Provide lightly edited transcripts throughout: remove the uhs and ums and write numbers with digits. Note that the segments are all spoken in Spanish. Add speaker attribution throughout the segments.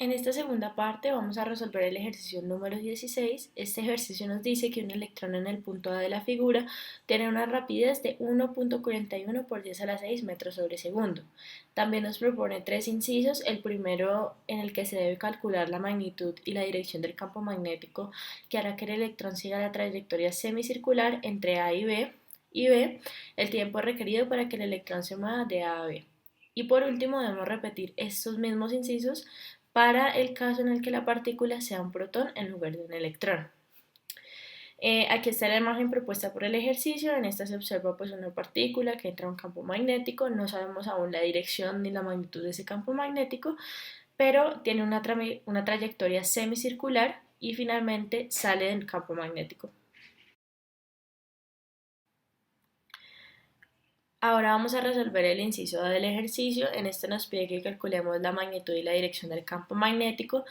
Speaker 1: En esta segunda parte vamos a resolver el ejercicio número 16. Este ejercicio nos dice que un electrón en el punto A de la figura tiene una rapidez de 1.41 por 10 a la 6 metros sobre segundo. También nos propone tres incisos, el primero en el que se debe calcular la magnitud y la dirección del campo magnético que hará que el electrón siga la trayectoria semicircular entre A y B, el tiempo requerido para que el electrón se mueva de A a B. Y por último debemos repetir estos mismos incisos para el caso en el que la partícula sea un protón en lugar de un electrón. Aquí está la imagen propuesta por el ejercicio. En esta se observa pues una partícula que entra a un campo magnético. No sabemos aún la dirección ni la magnitud de ese campo magnético, pero tiene una trayectoria semicircular y finalmente sale del campo magnético. Ahora vamos a resolver el inciso A del ejercicio. En este nos pide que calculemos la magnitud y la dirección del campo magnético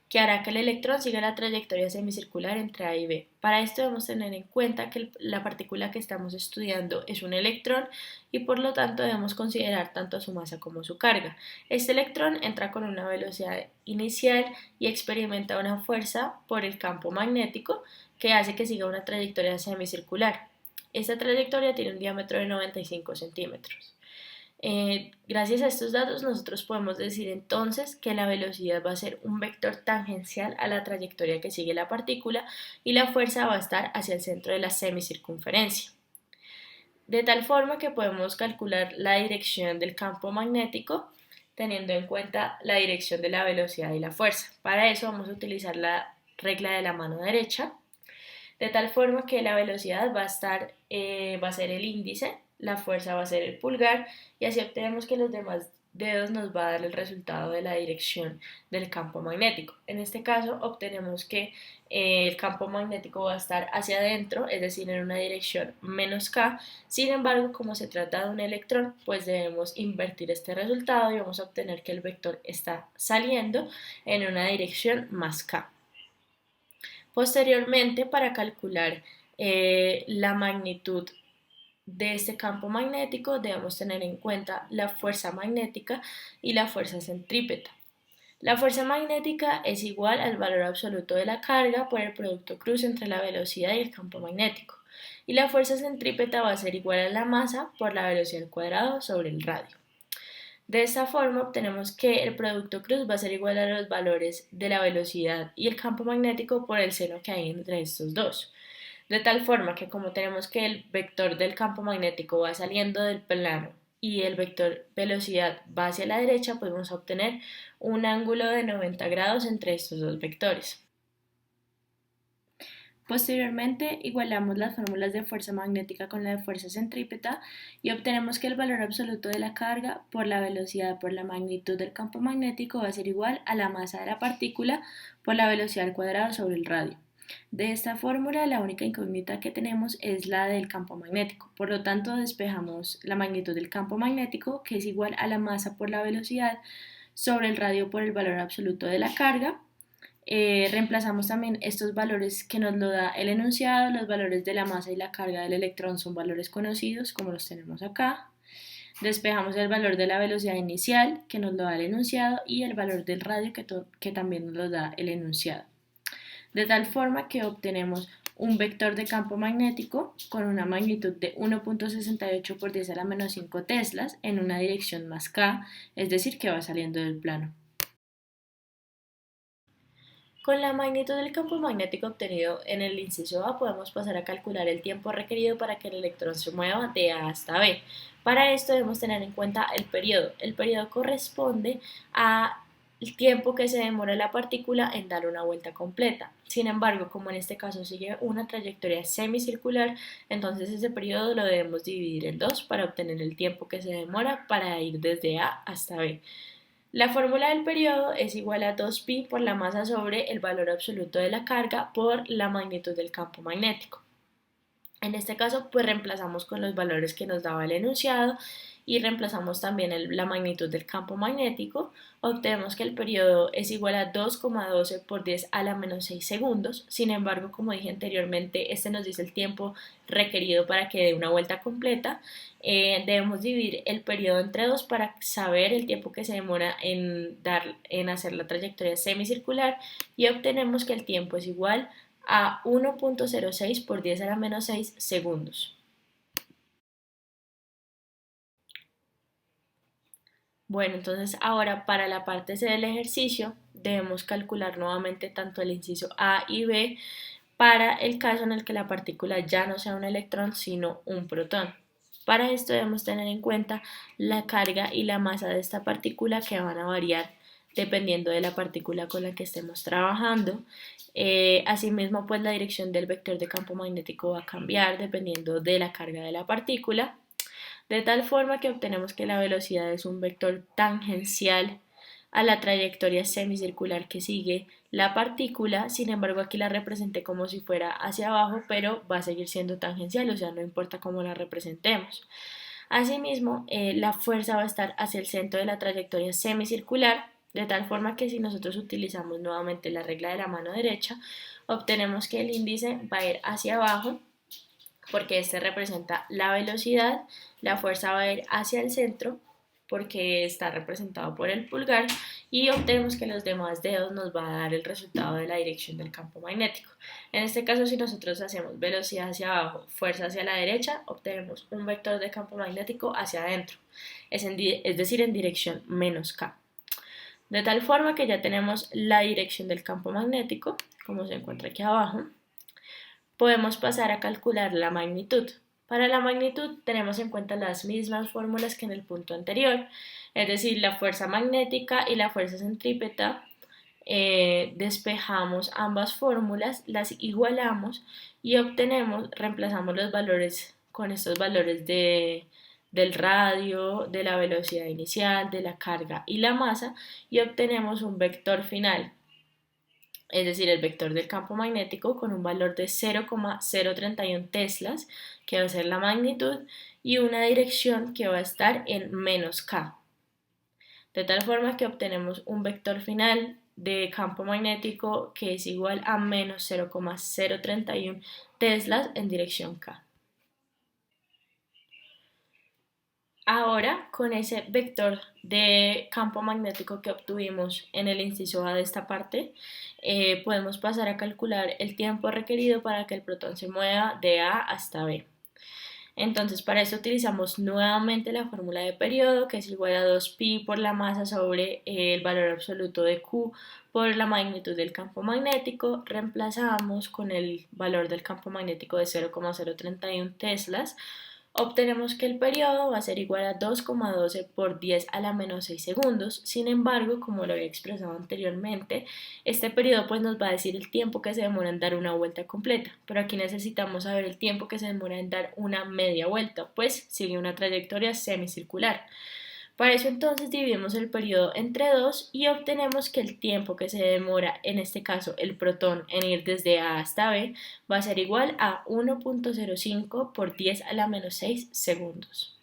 Speaker 1: que hará que el electrón siga la trayectoria semicircular entre A y B. Para esto debemos tener en cuenta que la partícula que estamos estudiando es un electrón y por lo tanto debemos considerar tanto su masa como su carga. Este electrón entra con una velocidad inicial y experimenta una fuerza por el campo magnético que hace que siga una trayectoria semicircular. Esta trayectoria tiene un diámetro de 95 centímetros. Gracias a estos datos nosotros podemos decir entonces que la velocidad va a ser un vector tangencial a la trayectoria que sigue la partícula y la fuerza va a estar hacia el centro de la semicircunferencia. De tal forma que podemos calcular la dirección del campo magnético teniendo en cuenta la dirección de la velocidad y la fuerza. Para eso vamos a utilizar la regla de la mano derecha, de tal forma que la velocidad va a ser el índice, la fuerza va a ser el pulgar y así obtenemos que los demás dedos nos va a dar el resultado de la dirección del campo magnético. En este caso obtenemos que el campo magnético va a estar hacia adentro, es decir, en una dirección menos K. Sin embargo, como se trata de un electrón, pues debemos invertir este resultado y vamos a obtener que el vector está saliendo en una dirección más K. Posteriormente, para calcular la magnitud de este campo magnético, debemos tener en cuenta la fuerza magnética y la fuerza centrípeta. La fuerza magnética es igual al valor absoluto de la carga por el producto cruz entre la velocidad y el campo magnético. Y la fuerza centrípeta va a ser igual a la masa por la velocidad al cuadrado sobre el radio. De esta forma obtenemos que el producto cruz va a ser igual a los valores de la velocidad y el campo magnético por el seno que hay entre estos dos. De tal forma que como tenemos que el vector del campo magnético va saliendo del plano y el vector velocidad va hacia la derecha, pues vamos a obtener un ángulo de 90 grados entre estos dos vectores. Posteriormente, igualamos las fórmulas de fuerza magnética con la de fuerza centrípeta y obtenemos que el valor absoluto de la carga por la velocidad por la magnitud del campo magnético va a ser igual a la masa de la partícula por la velocidad al cuadrado sobre el radio. De esta fórmula, la única incógnita que tenemos es la del campo magnético. Por lo tanto, despejamos la magnitud del campo magnético, que es igual a la masa por la velocidad sobre el radio por el valor absoluto de la carga. Reemplazamos también estos valores que nos lo da el enunciado. Los valores de la masa y la carga del electrón son valores conocidos, como los tenemos acá. Despejamos el valor de la velocidad inicial, que nos lo da el enunciado, y el valor del radio, que también nos lo da el enunciado. De tal forma que obtenemos un vector de campo magnético con una magnitud de 1.68 por 10 a la menos 5 teslas en una dirección más K, es decir, que va saliendo del plano. Con la magnitud del campo magnético obtenido en el inciso A podemos pasar a calcular el tiempo requerido para que el electrón se mueva de A hasta B. Para esto debemos tener en cuenta el periodo. El periodo corresponde al tiempo que se demora la partícula en dar una vuelta completa. Sin embargo, como en este caso sigue una trayectoria semicircular, entonces ese periodo lo debemos dividir en dos para obtener el tiempo que se demora para ir desde A hasta B. La fórmula del periodo es igual a 2pi por la masa sobre el valor absoluto de la carga por la magnitud del campo magnético. En este caso, pues reemplazamos con los valores que nos daba el enunciado y reemplazamos también la magnitud del campo magnético, obtenemos que el periodo es igual a 2,12 por 10 a la menos 6 segundos. Sin embargo, como dije anteriormente, este nos dice el tiempo requerido para que dé una vuelta completa. Debemos dividir el periodo entre 2 para saber el tiempo que se demora en hacer la trayectoria semicircular y obtenemos que el tiempo es igual a 1,06 por 10 a la menos 6 segundos. Bueno, entonces ahora para la parte C del ejercicio debemos calcular nuevamente tanto el inciso A y B para el caso en el que la partícula ya no sea un electrón sino un protón. Para esto debemos tener en cuenta la carga y la masa de esta partícula que van a variar dependiendo de la partícula con la que estemos trabajando. Asimismo, pues la dirección del vector de campo magnético va a cambiar dependiendo de la carga de la partícula, de tal forma que obtenemos que la velocidad es un vector tangencial a la trayectoria semicircular que sigue la partícula. Sin embargo, aquí la representé como si fuera hacia abajo, pero va a seguir siendo tangencial, o sea, no importa cómo la representemos. Asimismo, la fuerza va a estar hacia el centro de la trayectoria semicircular, de tal forma que si nosotros utilizamos nuevamente la regla de la mano derecha, obtenemos que el índice va a ir hacia abajo porque este representa la velocidad, la fuerza va a ir hacia el centro porque está representado por el pulgar y obtenemos que los demás dedos nos va a dar el resultado de la dirección del campo magnético. En este caso, si nosotros hacemos velocidad hacia abajo, fuerza hacia la derecha, obtenemos un vector de campo magnético hacia adentro, es decir, en dirección menos K. De tal forma que ya tenemos la dirección del campo magnético, como se encuentra aquí abajo, podemos pasar a calcular la magnitud. Para la magnitud tenemos en cuenta las mismas fórmulas que en el punto anterior, es decir, la fuerza magnética y la fuerza centrípeta. Despejamos ambas fórmulas, las igualamos y obtenemos, reemplazamos los valores con estos valores del radio, de la velocidad inicial, de la carga y la masa y obtenemos un vector final, es decir, el vector del campo magnético con un valor de 0,031 teslas, que va a ser la magnitud, y una dirección que va a estar en menos K. De tal forma que obtenemos un vector final de campo magnético que es igual a menos 0,031 teslas en dirección K. Ahora, con ese vector de campo magnético que obtuvimos en el inciso A de esta parte, podemos pasar a calcular el tiempo requerido para que el protón se mueva de A hasta B. Entonces, para eso utilizamos nuevamente la fórmula de periodo, que es igual a 2pi por la masa sobre el valor absoluto de Q por la magnitud del campo magnético. Reemplazamos con el valor del campo magnético de 0,031 teslas. Obtenemos que el periodo va a ser igual a 2,12 por 10 a la menos 6 segundos. Sin embargo, como lo había expresado anteriormente, este periodo pues nos va a decir el tiempo que se demora en dar una vuelta completa. Pero aquí necesitamos saber el tiempo que se demora en dar una media vuelta, pues sigue una trayectoria semicircular. Para eso entonces dividimos el periodo entre 2 y obtenemos que el tiempo que se demora, en este caso el protón, en ir desde A hasta B va a ser igual a 1,05 por 10 a la menos 6 segundos.